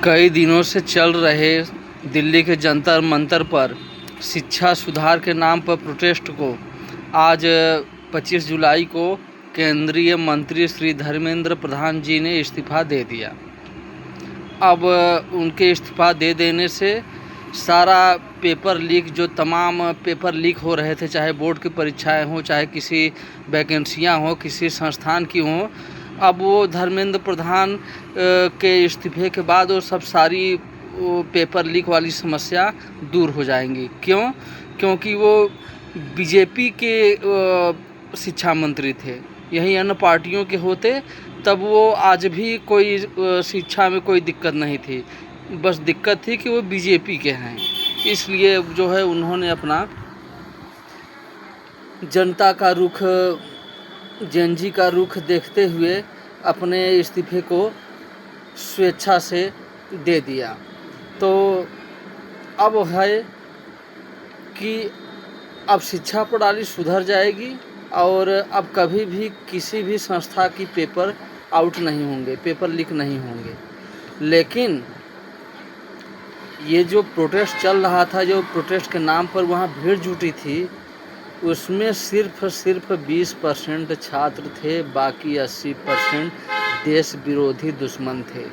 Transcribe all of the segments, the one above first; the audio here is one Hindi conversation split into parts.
कई दिनों से चल रहे दिल्ली के जंतर मंतर पर शिक्षा सुधार के नाम पर प्रोटेस्ट को आज 25 जुलाई को केंद्रीय मंत्री श्री धर्मेंद्र प्रधान जी ने इस्तीफ़ा दे दिया। अब उनके इस्तीफ़ा दे देने से सारा पेपर लीक, जो तमाम पेपर लीक हो रहे थे, चाहे बोर्ड की परीक्षाएं हों, चाहे किसी वैकेंसियां हों, किसी संस्थान की हों, अब वो धर्मेंद्र प्रधान के इस्तीफे के बाद वो सब सारी पेपर लीक वाली समस्या दूर हो जाएंगी। क्योंकि वो बीजेपी के शिक्षा मंत्री थे। यही अन्य पार्टियों के होते तब वो आज भी कोई शिक्षा में कोई दिक्कत नहीं थी। बस दिक्कत थी कि वो बीजेपी के हैं, इसलिए जो है उन्होंने अपना जनता का रुख, जेनजी का रुख देखते हुए अपने इस्तीफे को स्वेच्छा से दे दिया। तो अब है कि अब शिक्षा प्रणाली सुधर जाएगी और अब कभी भी किसी भी संस्था की पेपर आउट नहीं होंगे, पेपर लीक नहीं होंगे। लेकिन ये जो प्रोटेस्ट चल रहा था, जो प्रोटेस्ट के नाम पर वहाँ भीड़ जुटी थी, उसमें सिर्फ 20% छात्र थे, बाकी 80% देश विरोधी दुश्मन थे।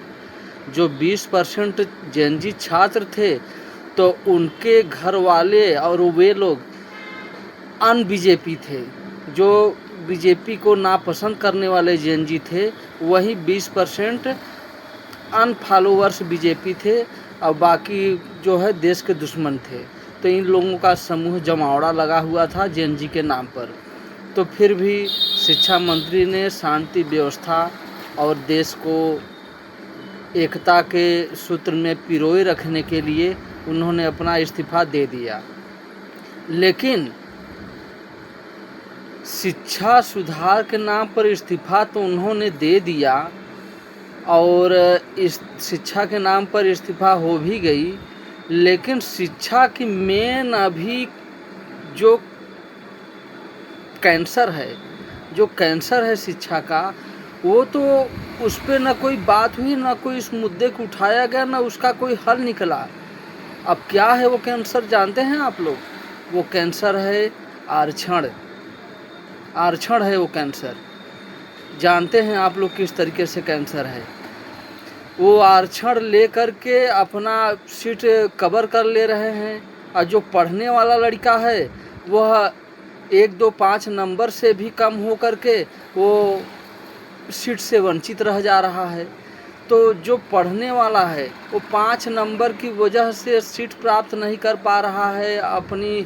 जो 20% जेनजी छात्र थे तो उनके घर वाले और वे लोग अन बीजेपी थे। जो बीजेपी को नापसंद करने वाले जेनजी थे, वही 20% अन फॉलोअर्स बीजेपी थे और बाकी जो है देश के दुश्मन थे। तो इन लोगों का समूह जमावड़ा लगा हुआ था जेनजी के नाम पर। तो फिर भी शिक्षा मंत्री ने शांति व्यवस्था और देश को एकता के सूत्र में पिरोए रखने के लिए उन्होंने अपना इस्तीफा दे दिया। लेकिन शिक्षा सुधार के नाम पर इस्तीफा तो उन्होंने दे दिया और इस शिक्षा के नाम पर इस्तीफा हो भी गई, लेकिन शिक्षा की मेन अभी जो कैंसर है शिक्षा का, वो तो उस पर न कोई बात हुई, न कोई इस मुद्दे को उठाया गया, न उसका कोई हल निकला। अब क्या है वो कैंसर, जानते हैं आप लोग? वो कैंसर है आरक्षण है वो कैंसर। जानते हैं आप लोग किस तरीके से कैंसर है? वो आरक्षण ले कर के अपना सीट कवर कर ले रहे हैं और जो पढ़ने वाला लड़का है वह 1, 2, 5 नंबर से भी कम हो कर के वो सीट से वंचित रह जा रहा है। तो जो पढ़ने वाला है वो 5 नंबर की वजह से सीट प्राप्त नहीं कर पा रहा है, अपनी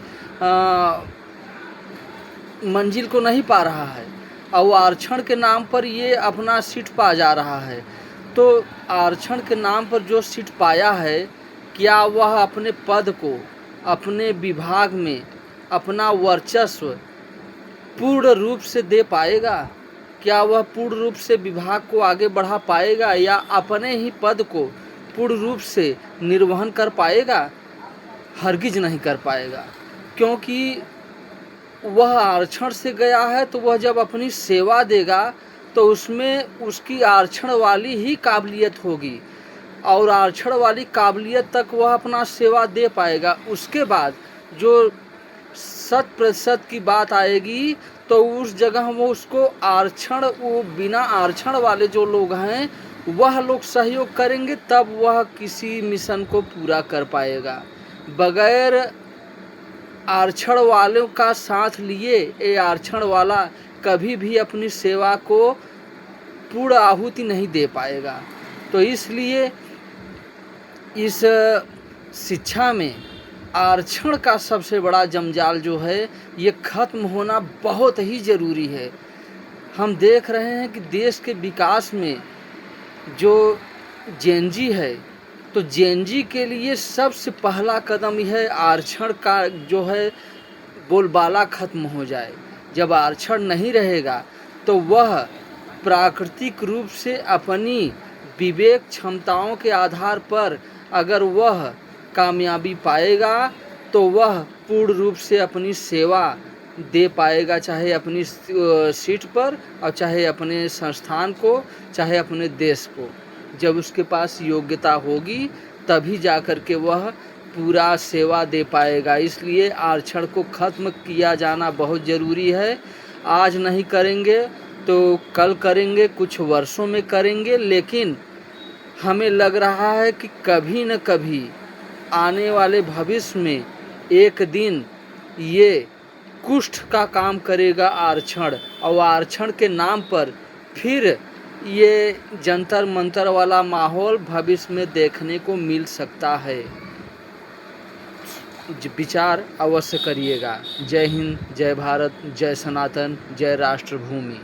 मंजिल को नहीं पा रहा है, और आरक्षण के नाम पर ये अपना सीट पा जा रहा है। तो आरक्षण के नाम पर जो सीट पाया है, क्या वह अपने पद को, अपने विभाग में अपना वर्चस्व पूर्ण रूप से दे पाएगा? क्या वह पूर्ण रूप से विभाग को आगे बढ़ा पाएगा या अपने ही पद को पूर्ण रूप से निर्वहन कर पाएगा? हरगिज नहीं कर पाएगा, क्योंकि वह आरक्षण से गया है। तो वह जब अपनी सेवा देगा तो उसमें उसकी आरक्षण वाली ही काबिलियत होगी और आरक्षण वाली काबिलियत तक वह अपना सेवा दे पाएगा। उसके बाद जो 100% की बात आएगी तो उस जगह वो उसको आरक्षण, वो बिना आरक्षण वाले जो लोग हैं वह लोग सहयोग करेंगे, तब वह किसी मिशन को पूरा कर पाएगा। बगैर आरक्षण वालों का साथ लिए ये आरक्षण वाला कभी भी अपनी सेवा को पूर्ण आहुति नहीं दे पाएगा। तो इसलिए इस शिक्षा में आरक्षण का सबसे बड़ा जंजाल जो है ये खत्म होना बहुत ही ज़रूरी है। हम देख रहे हैं कि देश के विकास में जो जेनजी है, तो जेनजी के लिए सबसे पहला कदम यह है आरक्षण का जो है बोलबाला खत्म हो जाए। जब आरक्षण नहीं रहेगा तो वह प्राकृतिक रूप से अपनी विवेक क्षमताओं के आधार पर अगर वह कामयाबी पाएगा तो वह पूर्ण रूप से अपनी सेवा दे पाएगा, चाहे अपनी सीट पर और चाहे अपने संस्थान को, चाहे अपने देश को। जब उसके पास योग्यता होगी तभी जा कर के वह पूरा सेवा दे पाएगा। इसलिए आरक्षण को ख़त्म किया जाना बहुत ज़रूरी है। आज नहीं करेंगे तो कल करेंगे, कुछ वर्षों में करेंगे, लेकिन हमें लग रहा है कि कभी न कभी आने वाले भविष्य में एक दिन ये कुष्ठ का काम करेगा आरक्षण, और आरक्षण के नाम पर फिर ये जंतर मंतर वाला माहौल भविष्य में देखने को मिल सकता है। विचार अवश्य करिएगा। जय हिंद, जय भारत, जय सनातन, जय राष्ट्रभूमि।